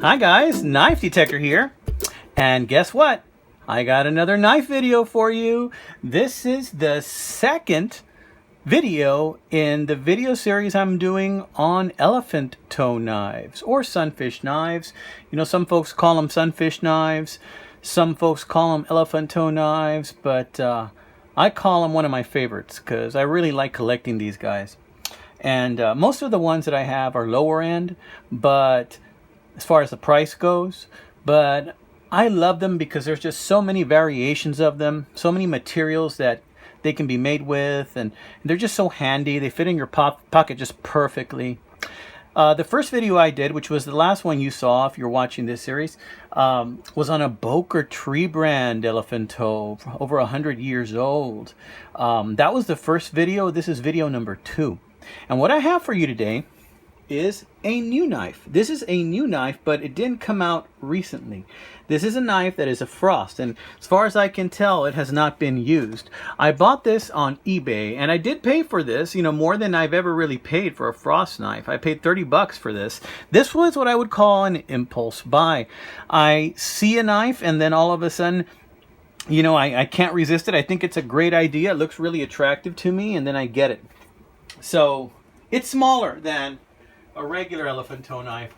Hi guys, Knife Detector here. And guess what? I got another knife video for you. This is the second video in the video series I'm doing on elephant toe knives or sunfish knives. You know, some folks call them sunfish knives. Some folks call them elephant toe knives, but I call them one of my favorites because I really like collecting these guys. And most of the ones that I have are lower end, but as far as the price goes, but I love them because there's just so many variations of them, so many materials that they can be made with, and they're just so handy. They fit in your pocket just perfectly. The first video I did, which was the last one you saw if you're watching this series, was on a Boker tree brand elephant toe, over 100 years old. That was the first video. This is video number 2. And what I have for you today is a new knife. This is a new knife, but it didn't come out recently. This is a knife that is a Frost, and as far as I can tell, it has not been used. I bought this on eBay, and I did pay for this, you know, more than I've ever really paid for a Frost knife. I paid 30 bucks for this. This was what I would call an impulse buy. I see a knife, and then all of a sudden, you know, I can't resist it. I think it's a great idea. It looks really attractive to me, and then I get it. So it's smaller than a regular elephant toe knife.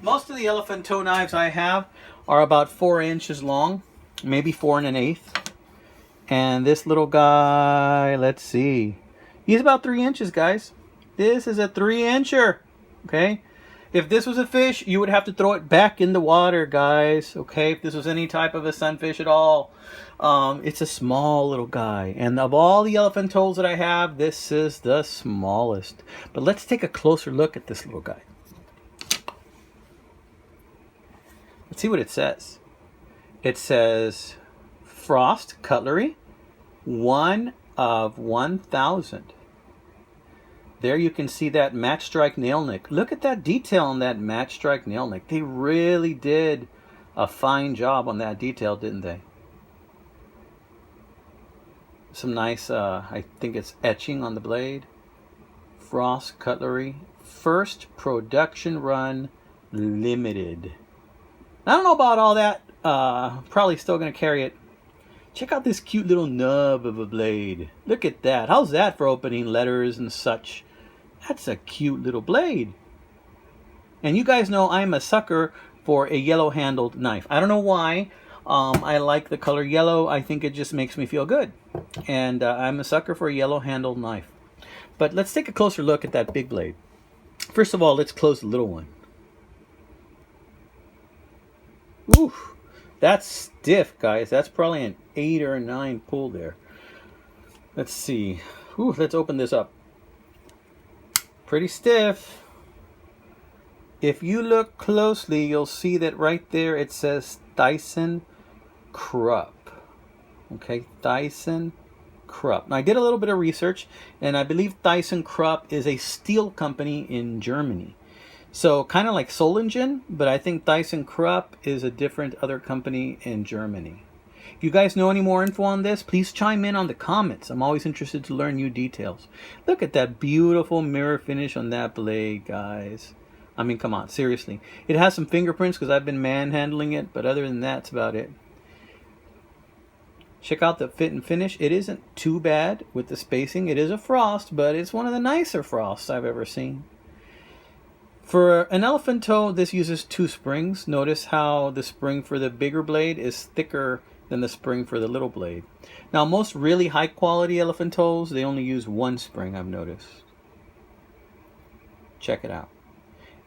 Most of the elephant toe knives I have are about 4 inches long, maybe 4 1/8. And this little guy, let's see, he's about 3 inches, guys. This is a 3-incher, okay? If this was a fish, you would have to throw it back in the water, guys, okay? If this was any type of a sunfish at all. It's a small little guy. And of all the elephant toes that I have, this is the smallest. But let's take a closer look at this little guy. Let's see what it says. It says Frost Cutlery, 1 of 1,000. There you can see that match strike nail nick. Look at that detail on that match strike nail nick. They really did a fine job on that detail, didn't they? Some nice, I think it's etching on the blade. Frost Cutlery, first production run, limited. I don't know about all that. Probably still going to carry it. Check out this cute little nub of a blade. Look at that. How's that for opening letters and such? That's a cute little blade. And you guys know I'm a sucker for a yellow-handled knife. I don't know why. I like the color yellow. I think it just makes me feel good. And I'm a sucker for a yellow-handled knife. But let's take a closer look at that big blade. First of all, let's close the little one. Ooh, that's stiff, guys. That's probably an 8 or a 9 pull there. Let's see. Ooh, let's open this up. Pretty stiff. If you look closely, you'll see that right there it says Thyssen Krupp. Okay, Thyssen Krupp. Now, I did a little bit of research, and I believe Thyssen Krupp is a steel company in Germany. So kind of like Solingen, but I think Thyssen Krupp is a different other company in Germany. If you guys know any more info on this, please chime in on the comments. I'm always interested to learn new details. Look at that beautiful mirror finish on that blade, guys. I mean, come on, seriously. It has some fingerprints because I've been manhandling it, but other than that, that's about it. Check out the fit and finish. It isn't too bad with the spacing. It is a Frost, but it's one of the nicer Frosts I've ever seen. For an elephant toe, this uses 2 springs. Notice how the spring for the bigger blade is thicker than the spring for the little blade. Now, most really high quality elephant toes, they only use 1 spring, I've noticed. Check it out.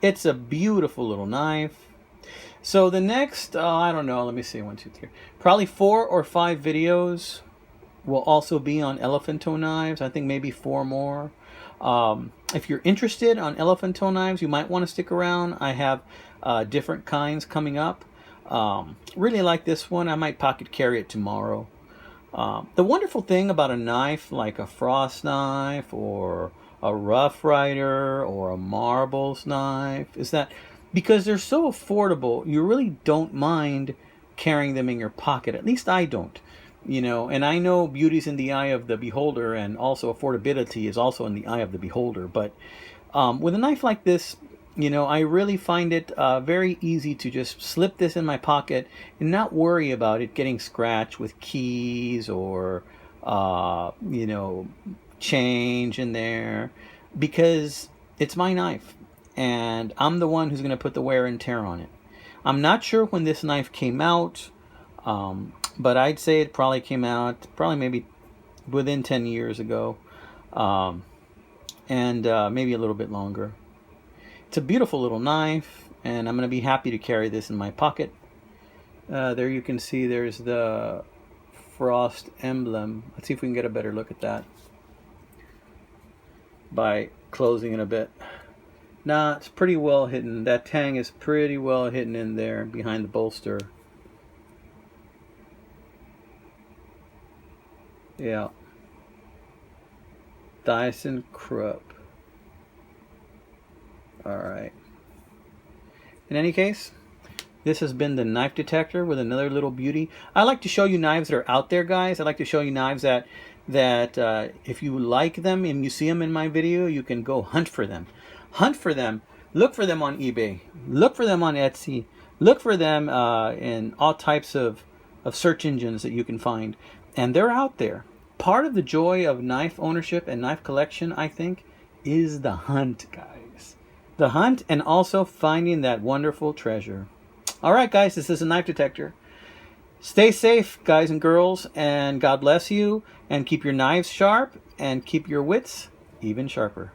It's a beautiful little knife. So the next, I don't know, let me see, 1, 2, 3. Probably 4 or 5 videos will also be on elephant toe knives. I think maybe 4 more. If you're interested on elephant toe knives, you might want to stick around. I have different kinds coming up. Really like this one. I might pocket carry it tomorrow. The wonderful thing about a knife like a Frost knife or a Rough Rider or a Marbles knife is that because they're so affordable, you really don't mind carrying them in your pocket. At least I don't. You know, and I know beauty's in the eye of the beholder, and also affordability is also in the eye of the beholder. But with a knife like this, You know, I really find it very easy to just slip this in my pocket and not worry about it getting scratched with keys or, you know, change in there, because it's my knife and I'm the one who's going to put the wear and tear on it. I'm not sure when this knife came out, but I'd say it probably came out probably maybe within 10 years ago, and maybe a little bit longer. It's a beautiful little knife, and I'm going to be happy to carry this in my pocket. There you can see there's the Frost emblem. Let's see if we can get a better look at that by closing it a bit. Nah, it's pretty well hidden. That tang is pretty well hidden in there behind the bolster. Yeah. ThyssenKrupp. Alright. In any case, this has been the Knife Detector with another little beauty. I like to show you knives that are out there, guys. I like to show you knives that if you like them and you see them in my video, you can go hunt for them. Hunt for them. Look for them on eBay. Look for them on Etsy. Look for them in all types of search engines that you can find. And they're out there. Part of the joy of knife ownership and knife collection, I think, is the hunt, guys. The hunt, and also finding that wonderful treasure. All right, guys, this is a Knife Detector. Stay safe, guys and girls, and God bless you, and keep your knives sharp, and keep your wits even sharper.